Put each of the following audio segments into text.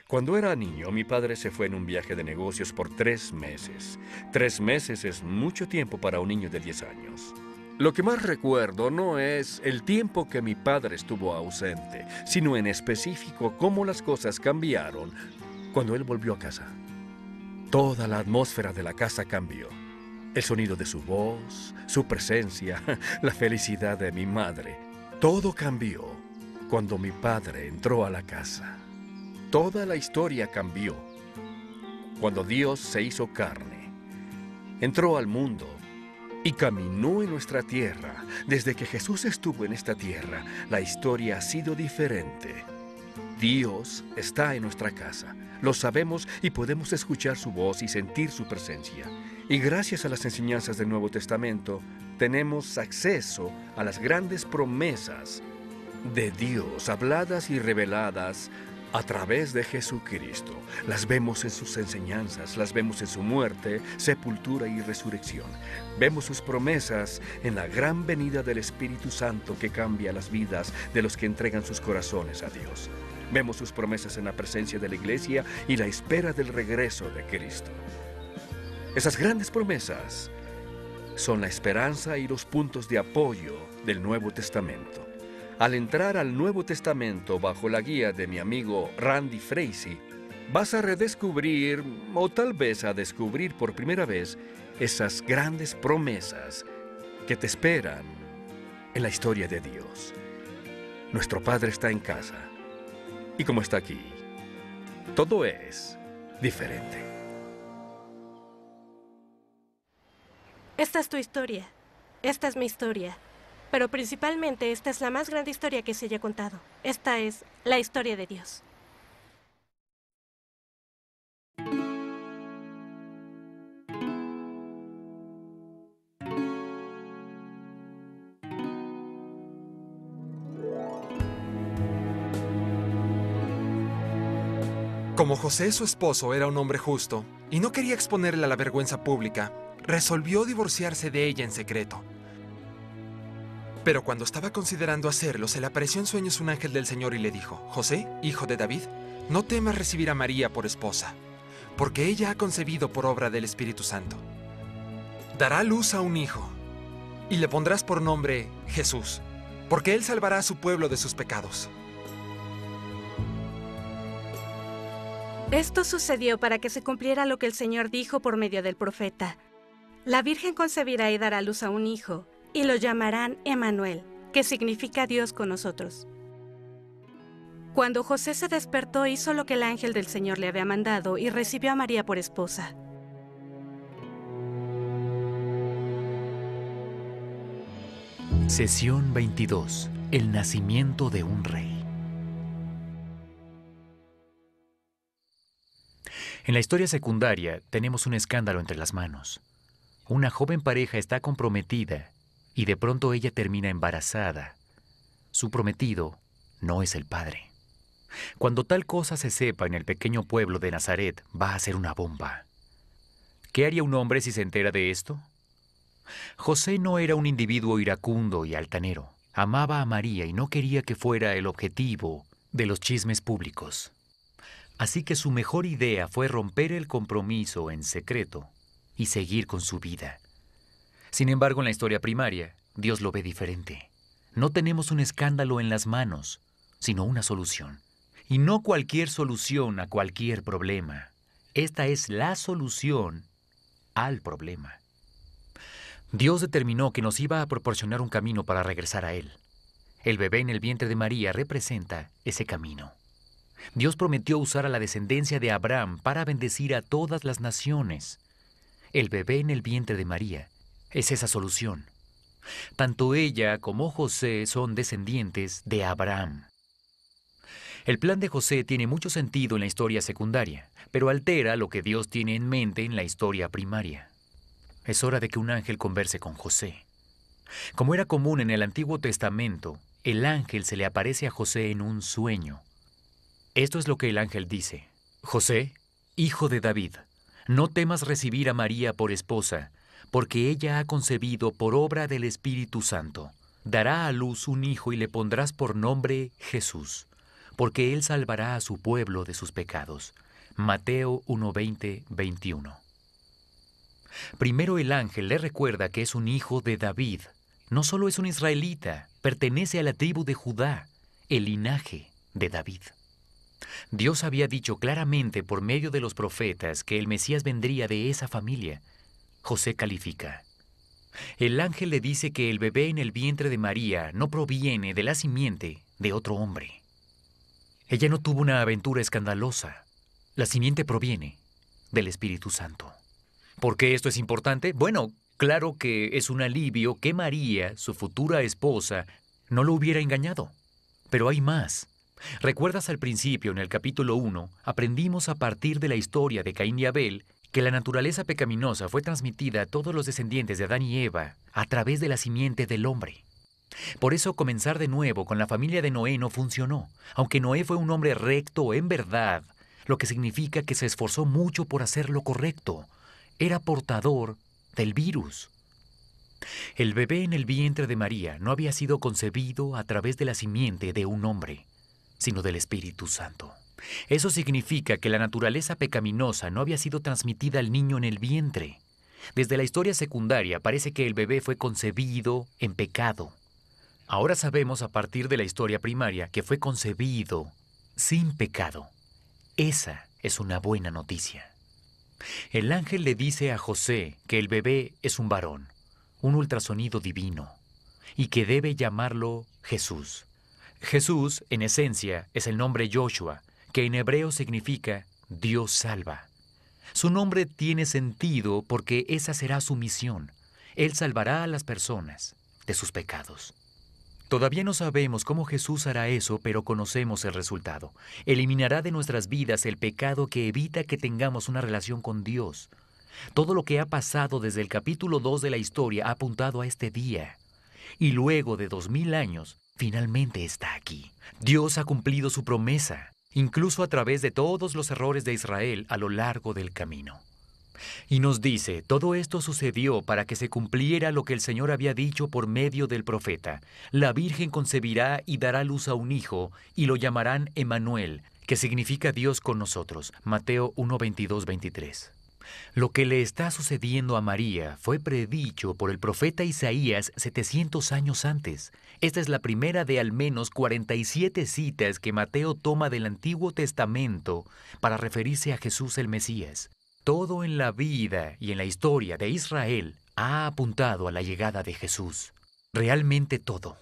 Cuando era niño, mi padre se fue en un viaje de negocios por 3 meses. 3 meses es mucho tiempo para un niño de 10 años. Lo que más recuerdo no es el tiempo que mi padre estuvo ausente, sino en específico cómo las cosas cambiaron cuando él volvió a casa. Toda la atmósfera de la casa cambió. El sonido de su voz, su presencia, la felicidad de mi madre. Todo cambió cuando mi padre entró a la casa. Toda la historia cambió cuando Dios se hizo carne, entró al mundo y caminó en nuestra tierra. Desde que Jesús estuvo en esta tierra, la historia ha sido diferente. Dios está en nuestra casa. Lo sabemos y podemos escuchar su voz y sentir su presencia. Y gracias a las enseñanzas del Nuevo Testamento, tenemos acceso a las grandes promesas de Dios, habladas y reveladas a través de Jesucristo. Las vemos en sus enseñanzas, las vemos en su muerte, sepultura y resurrección. Vemos sus promesas en la gran venida del Espíritu Santo que cambia las vidas de los que entregan sus corazones a Dios. Vemos sus promesas en la presencia de la iglesia y la espera del regreso de Cristo. Esas grandes promesas son la esperanza y los puntos de apoyo del Nuevo Testamento. Al entrar al Nuevo Testamento bajo la guía de mi amigo Randy Frazee, vas a redescubrir, o tal vez a descubrir por primera vez, esas grandes promesas que te esperan en la historia de Dios. Nuestro Padre está en casa, y como está aquí, todo es diferente. Esta es tu historia. Esta es mi historia. Pero principalmente esta es la más grande historia que se haya contado. Esta es la historia de Dios. Como José, su esposo, era un hombre justo y no quería exponerle a la vergüenza pública, resolvió divorciarse de ella en secreto. Pero cuando estaba considerando hacerlo, se le apareció en sueños un ángel del Señor y le dijo: José, hijo de David, no temas recibir a María por esposa, porque ella ha concebido por obra del Espíritu Santo. Dará a luz a un hijo y le pondrás por nombre Jesús, porque él salvará a su pueblo de sus pecados. Esto sucedió para que se cumpliera lo que el Señor dijo por medio del profeta. La Virgen concebirá y dará a luz a un hijo, y lo llamarán Emmanuel, que significa Dios con nosotros. Cuando José se despertó, hizo lo que el ángel del Señor le había mandado y recibió a María por esposa. Sesión 22. El nacimiento de un rey. En la historia secundaria tenemos un escándalo entre las manos. Una joven pareja está comprometida y de pronto ella termina embarazada. Su prometido no es el padre. Cuando tal cosa se sepa en el pequeño pueblo de Nazaret, va a ser una bomba. ¿Qué haría un hombre si se entera de esto? José no era un individuo iracundo y altanero. Amaba a María y no quería que fuera el objetivo de los chismes públicos. Así que su mejor idea fue romper el compromiso en secreto y seguir con su vida. Sin embargo, en la historia primaria, Dios lo ve diferente. No tenemos un escándalo en las manos, sino una solución. Y no cualquier solución a cualquier problema. Esta es la solución al problema. Dios determinó que nos iba a proporcionar un camino para regresar a Él. El bebé en el vientre de María representa ese camino. Dios prometió usar a la descendencia de Abraham para bendecir a todas las naciones. El bebé en el vientre de María es esa solución. Tanto ella como José son descendientes de Abraham. El plan de José tiene mucho sentido en la historia secundaria, pero altera lo que Dios tiene en mente en la historia primaria. Es hora de que un ángel converse con José. Como era común en el Antiguo Testamento, el ángel se le aparece a José en un sueño. Esto es lo que el ángel dice: José, hijo de David, no temas recibir a María por esposa, porque ella ha concebido por obra del Espíritu Santo. Dará a luz un hijo y le pondrás por nombre Jesús, porque Él salvará a su pueblo de sus pecados. Mateo 1:20, 21. Primero el ángel le recuerda que es un hijo de David. No solo es un israelita, pertenece a la tribu de Judá, el linaje de David. Dios había dicho claramente por medio de los profetas que el Mesías vendría de esa familia. José califica. El ángel le dice que el bebé en el vientre de María no proviene de la simiente de otro hombre. Ella no tuvo una aventura escandalosa. La simiente proviene del Espíritu Santo. ¿Por qué esto es importante? Bueno, claro que es un alivio que María, su futura esposa, no lo hubiera engañado. Pero hay más. ¿Recuerdas al principio, en el capítulo 1, aprendimos a partir de la historia de Caín y Abel que la naturaleza pecaminosa fue transmitida a todos los descendientes de Adán y Eva a través de la simiente del hombre? Por eso comenzar de nuevo con la familia de Noé no funcionó, aunque Noé fue un hombre recto en verdad, lo que significa que se esforzó mucho por hacer lo correcto. Era portador del virus. El bebé en el vientre de María no había sido concebido a través de la simiente de un hombre, sino del Espíritu Santo. Eso significa que la naturaleza pecaminosa no había sido transmitida al niño en el vientre. Desde la historia secundaria parece que el bebé fue concebido en pecado. Ahora sabemos a partir de la historia primaria que fue concebido sin pecado. Esa es una buena noticia. El ángel le dice a José que el bebé es un varón, un ultrasonido divino, y que debe llamarlo Jesús. Jesús, en esencia, es el nombre Yoshua, que en hebreo significa Dios salva. Su nombre tiene sentido porque esa será su misión. Él salvará a las personas de sus pecados. Todavía no sabemos cómo Jesús hará eso, pero conocemos el resultado. Eliminará de nuestras vidas el pecado que evita que tengamos una relación con Dios. Todo lo que ha pasado desde el capítulo 2 de la historia ha apuntado a este día. Y luego de 2000 años, finalmente está aquí. Dios ha cumplido su promesa, incluso a través de todos los errores de Israel a lo largo del camino. Y nos dice, todo esto sucedió para que se cumpliera lo que el Señor había dicho por medio del profeta. La Virgen concebirá y dará luz a un hijo, y lo llamarán Emmanuel, que significa Dios con nosotros. Mateo 1, 22, 23. Lo que le está sucediendo a María fue predicho por el profeta Isaías 700 años antes. Esta es la primera de al menos 47 citas que Mateo toma del Antiguo Testamento para referirse a Jesús el Mesías. Todo en la vida y en la historia de Israel ha apuntado a la llegada de Jesús. Realmente todo.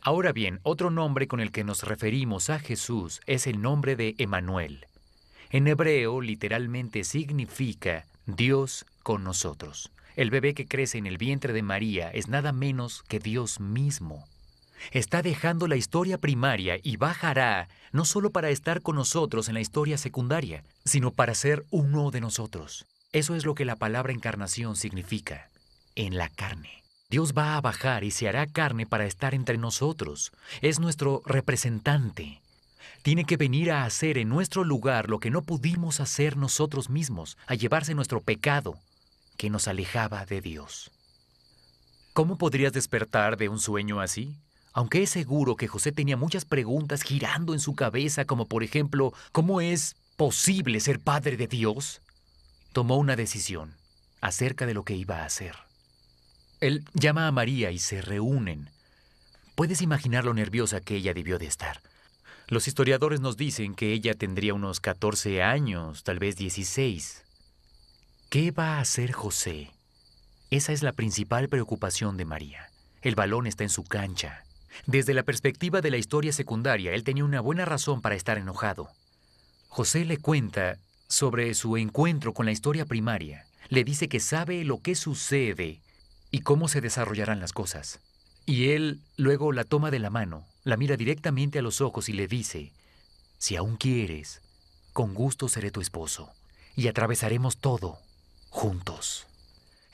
Ahora bien, otro nombre con el que nos referimos a Jesús es el nombre de Emmanuel. En hebreo, literalmente significa Dios con nosotros. El bebé que crece en el vientre de María es nada menos que Dios mismo. Está dejando la historia primaria y bajará no solo para estar con nosotros en la historia secundaria, sino para ser uno de nosotros. Eso es lo que la palabra encarnación significa, en la carne. Dios va a bajar y se hará carne para estar entre nosotros. Es nuestro representante. Tiene que venir a hacer en nuestro lugar lo que no pudimos hacer nosotros mismos, a llevarse nuestro pecado que nos alejaba de Dios. ¿Cómo podrías despertar de un sueño así? Aunque es seguro que José tenía muchas preguntas girando en su cabeza, como por ejemplo, ¿cómo es posible ser padre de Dios? Tomó una decisión acerca de lo que iba a hacer. Él llama a María y se reúnen. Puedes imaginar lo nerviosa que ella debió de estar. Los historiadores nos dicen que ella tendría unos 14 años, tal vez 16. ¿Qué va a hacer José? Esa es la principal preocupación de María. El balón está en su cancha. Desde la perspectiva de la historia secundaria, él tenía una buena razón para estar enojado. José le cuenta sobre su encuentro con la historia primaria. Le dice que sabe lo que sucede y cómo se desarrollarán las cosas. Y él luego la toma de la mano, la mira directamente a los ojos y le dice, si aún quieres, con gusto seré tu esposo y atravesaremos todo juntos.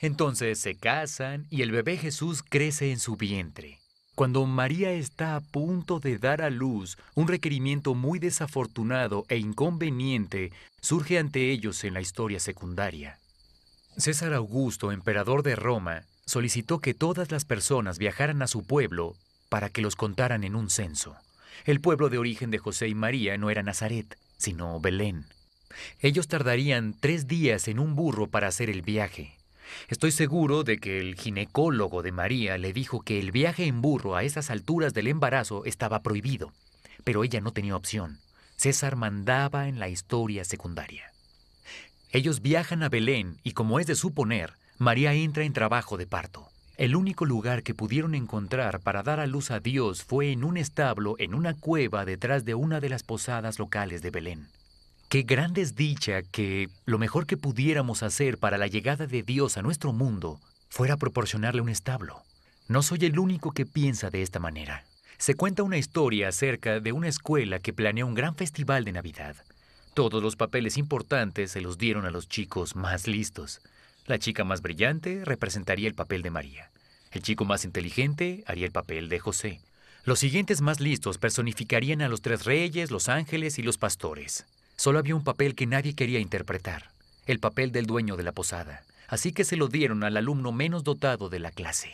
Entonces se casan y el bebé Jesús crece en su vientre. Cuando María está a punto de dar a luz, un requerimiento muy desafortunado e inconveniente surge ante ellos en la historia secundaria. César Augusto, emperador de Roma, solicitó que todas las personas viajaran a su pueblo para que los contaran en un censo. El pueblo de origen de José y María no era Nazaret, sino Belén. Ellos tardarían 3 días en un burro para hacer el viaje. Estoy seguro de que el ginecólogo de María le dijo que el viaje en burro a esas alturas del embarazo estaba prohibido, pero ella no tenía opción. César mandaba en la historia secundaria. Ellos viajan a Belén y, como es de suponer, María entra en trabajo de parto. El único lugar que pudieron encontrar para dar a luz a Dios fue en un establo, en una cueva detrás de una de las posadas locales de Belén. Qué gran desdicha que lo mejor que pudiéramos hacer para la llegada de Dios a nuestro mundo fuera proporcionarle un establo. No soy el único que piensa de esta manera. Se cuenta una historia acerca de una escuela que planeó un gran festival de Navidad. Todos los papeles importantes se los dieron a los chicos más listos. La chica más brillante representaría el papel de María. El chico más inteligente haría el papel de José. Los siguientes más listos personificarían a los 3 reyes, los ángeles y los pastores. Solo había un papel que nadie quería interpretar, el papel del dueño de la posada. Así que se lo dieron al alumno menos dotado de la clase.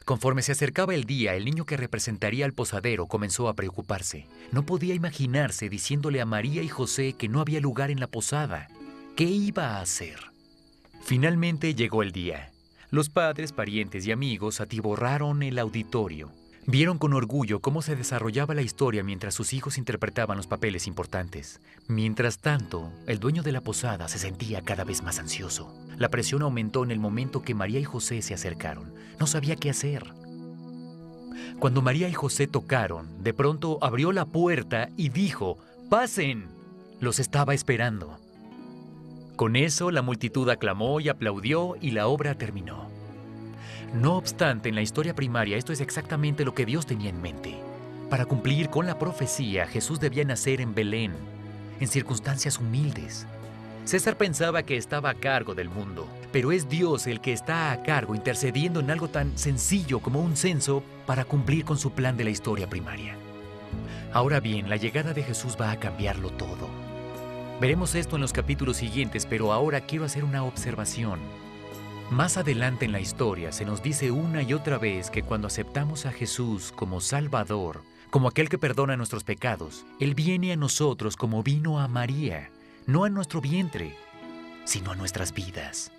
Conforme se acercaba el día, el niño que representaría al posadero comenzó a preocuparse. No podía imaginarse diciéndole a María y José que no había lugar en la posada. ¿Qué iba a hacer? Finalmente llegó el día. Los padres, parientes y amigos atiborraron el auditorio. Vieron con orgullo cómo se desarrollaba la historia mientras sus hijos interpretaban los papeles importantes. Mientras tanto, el dueño de la posada se sentía cada vez más ansioso. La presión aumentó en el momento que María y José se acercaron. No sabía qué hacer. Cuando María y José tocaron, de pronto abrió la puerta y dijo: ¡Pasen! Los estaba esperando. Con eso, la multitud aclamó y aplaudió y la obra terminó. No obstante, en la historia primaria esto es exactamente lo que Dios tenía en mente. Para cumplir con la profecía, Jesús debía nacer en Belén, en circunstancias humildes. César pensaba que estaba a cargo del mundo, pero es Dios el que está a cargo intercediendo en algo tan sencillo como un censo para cumplir con su plan de la historia primaria. Ahora bien, la llegada de Jesús va a cambiarlo todo. Veremos esto en los capítulos siguientes, pero ahora quiero hacer una observación. Más adelante en la historia se nos dice una y otra vez que cuando aceptamos a Jesús como Salvador, como aquel que perdona nuestros pecados, Él viene a nosotros como vino a María, no a nuestro vientre, sino a nuestras vidas.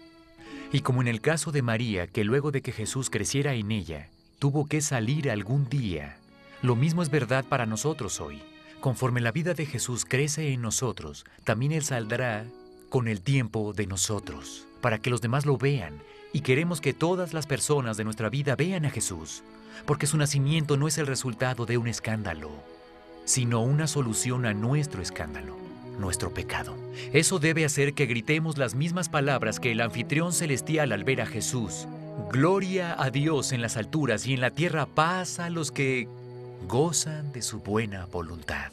Y como en el caso de María, que luego de que Jesús creciera en ella, tuvo que salir algún día, lo mismo es verdad para nosotros hoy. Conforme la vida de Jesús crece en nosotros, también Él saldrá con el tiempo de nosotros, para que los demás lo vean, y queremos que todas las personas de nuestra vida vean a Jesús, porque su nacimiento no es el resultado de un escándalo, sino una solución a nuestro escándalo, nuestro pecado. Eso debe hacer que gritemos las mismas palabras que el anfitrión celestial al ver a Jesús: gloria a Dios en las alturas y en la tierra paz a los que gozan de su buena voluntad.